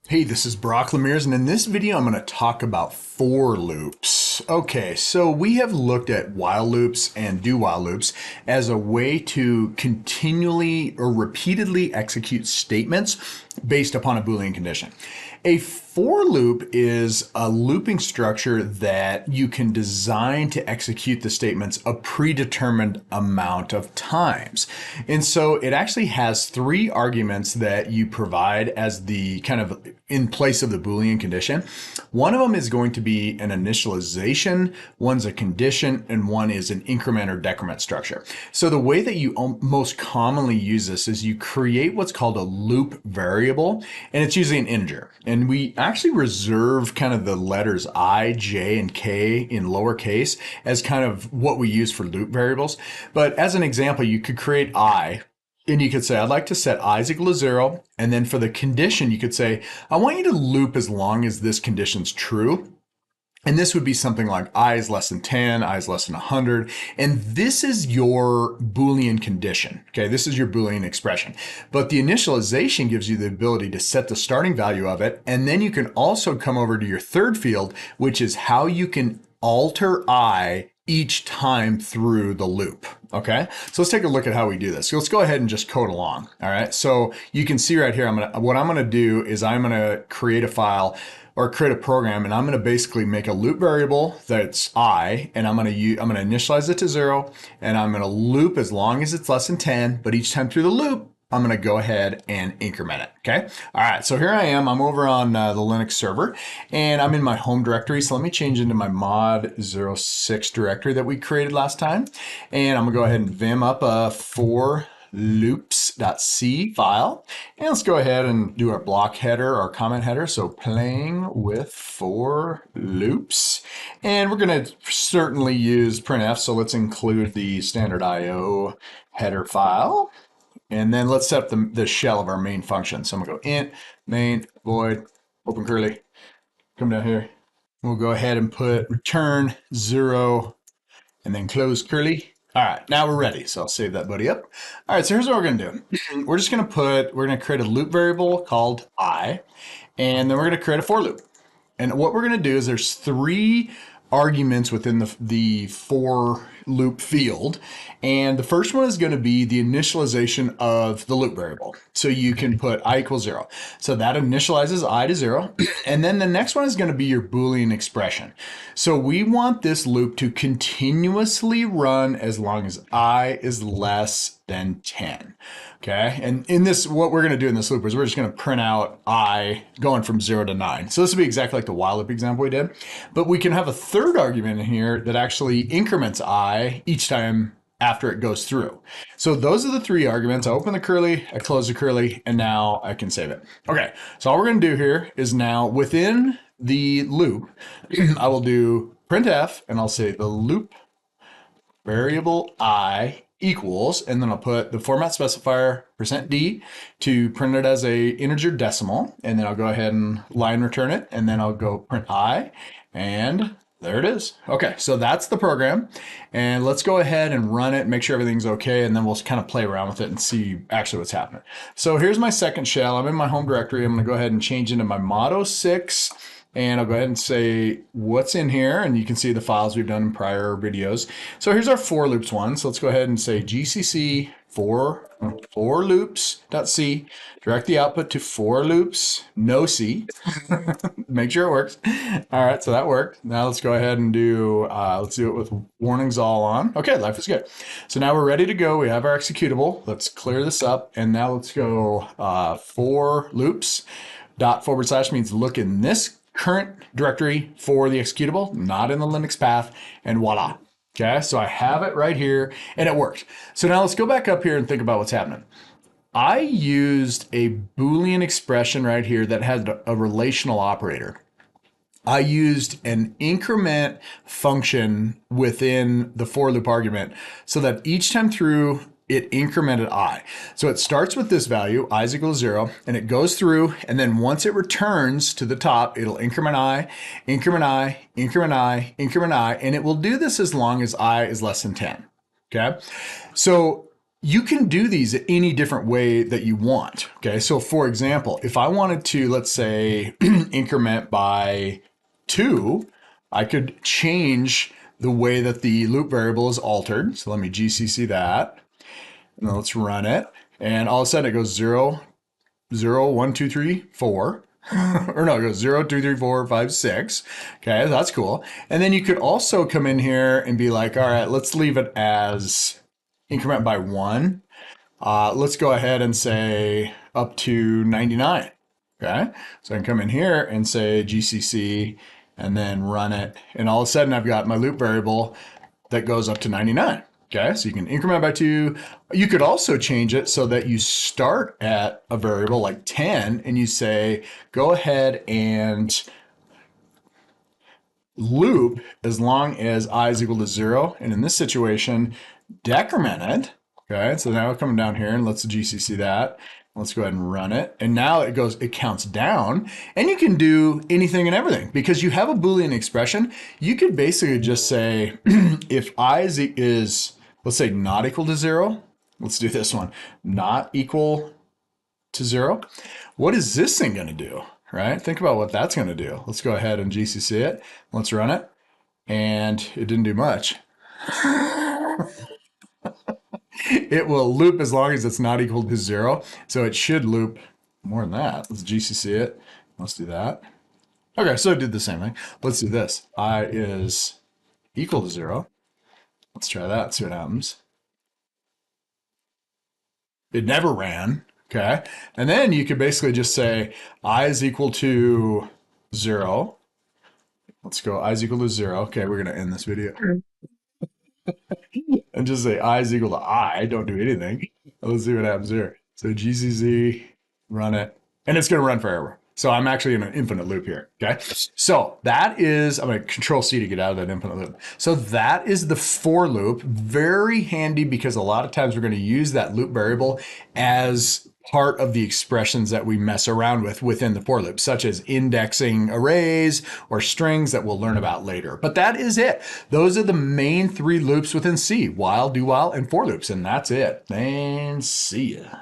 Hey, this is Brock Lemires, and in this video, I'm going to talk about for loops. Okay, so we have looked at while loops and do while loops as a way to continually or repeatedly execute statements based upon a Boolean condition. A for loop is a looping structure that you can design to execute the statements a predetermined amount of times. And so it actually has three arguments that you provide as the kind of in place of the Boolean condition. One of them is going to be an initialization, one's a condition, and one is an increment or decrement structure. So the way that you most commonly use this is you create what's called a loop variable, and it's usually an integer. And we actually reserve kind of the letters I, J, and K in lowercase as kind of what we use for loop variables. But as an example, you could create I, and you could say, I'd like to set I is equal to 0. And then for the condition, you could say, I want you to loop as long as this condition's true. And this would be something like I is less than 10, I is less than 100. And this is your Boolean condition. Okay, this is your Boolean expression. But the initialization gives you the ability to set the starting value of it. And then you can also come over to your third field, which is how you can alter I each time through the loop. Okay, so let's take a look at how we do this. So let's go ahead and just code along. All right, so you can see right here, what I'm gonna do is I'm gonna create a file or create a program, and I'm gonna basically make a loop variable that's I, and I'm gonna initialize it to 0, and I'm gonna loop as long as it's less than 10, but each time through the loop, I'm going to go ahead and increment it. Okay. All right. So here I am. I'm over on the Linux server, and I'm in my home directory. So let me change into my mod06 directory that we created last time. And I'm going to go ahead and vim up a for loops.c file. And let's go ahead and do our block header, our comment header. So playing with for loops. And we're going to certainly use printf. So let's include the standard IO header file. And then let's set up the shell of our main function. So I'm gonna go int main void open curly. Come down here. We'll go ahead and put return 0 and then close curly. All right, now we're ready. So I'll save that buddy up. All right, so here's what we're gonna do. We're gonna create a loop variable called I, and then we're gonna create a for loop. And what we're gonna do is there's three arguments within the for loop field. And the first one is going to be the initialization of the loop variable. So you can put I equals 0. So that initializes I to 0. And then the next one is going to be your Boolean expression. So we want this loop to continuously run as long as I is less than 10. Okay, and in this, what we're going to do in this loop is we're just going to print out I going from 0 to 9. So this will be exactly like the while loop example we did. But we can have a third argument in here that actually increments I each time after it goes through. So those are the three arguments. I open the curly, I close the curly, and now I can save it. Okay, so all we're going to do here is now within the loop, I will do printf, and I'll say the loop variable I equals, and then I'll put the format specifier %d to print it as a integer decimal, and then I'll go ahead and line return it, and then I'll go print I, and there it is. Okay, so that's the program, and let's go ahead and run it, make sure everything's okay, and then we'll kind of play around with it and see actually what's happening. So here's my second shell. I'm in my home directory. I'm going to go ahead and change into my mod06. And I'll go ahead and say what's in here, and you can see the files we've done in prior videos. So here's our for loops one. So let's go ahead and say gcc for loops.c, direct the output to for loops, no c. Make sure it works. All right, so that worked. Now let's go ahead and do, let's do it with warnings all on. Okay, life is good. So now we're ready to go. We have our executable. Let's clear this up, and now let's go for loops dot / means look in this current directory for the executable, not in the Linux path, and voila. Okay, so I have it right here, and it worked. So now let's go back up here and think about what's happening. I used a Boolean expression right here that had a relational operator. I used an increment function within the for loop argument so that each time through it incremented I. So it starts with this value, I is equal to 0, and it goes through, and then once it returns to the top, it'll increment I, increment I, increment I, increment I, and it will do this as long as I is less than 10. Okay? So you can do these any different way that you want. Okay, so for example, if I wanted to, let's say, increment by 2, I could change the way that the loop variable is altered. So let me GCC that, and then let's run it. And all of a sudden it goes 0, 0, 1, 2, 3, 4. Or no, it goes 0, 2, 3, 4, 5, 6. Okay, that's cool. And then you could also come in here and be like, all right, let's leave it as increment by 1. Let's go ahead and say up to 99. Okay, so I can come in here and say GCC and then run it. And all of a sudden I've got my loop variable that goes up to 99. Okay, so you can increment by 2. You could also change it so that you start at a variable like 10 and you say, go ahead and loop as long as I is equal to 0. And in this situation, decrement it. Okay, so now we're coming down here and let's GCC that. Let's go ahead and run it. And now it counts down, and you can do anything and everything because you have a Boolean expression. You could basically just say, if I is, let's say, not equal to 0. Let's do this one, not equal to 0. What is this thing going to do, right? Think about what that's going to do. Let's go ahead and GCC it. Let's run it. And it didn't do much. It will loop as long as it's not equal to 0. So it should loop more than that. Let's GCC it. Let's do that. Okay, so it did the same thing. Let's do this. I is equal to 0. Let's try that, see what happens. It never ran, okay? And then you could basically just say I is equal to 0. Let's go I is equal to 0. Okay, we're gonna end this video. And just say I is equal to I, don't do anything. Let's see what happens here. So GCC, run it, and it's gonna run forever. So I'm actually in an infinite loop here, okay? So that is, I'm gonna Control C to get out of that infinite loop. So that is the for loop. Very handy because a lot of times we're gonna use that loop variable as part of the expressions that we mess around with within the for loop, such as indexing arrays or strings that we'll learn about later. But that is it. Those are the main 3 loops within C: while, do while, and for loops, and that's it. And see ya.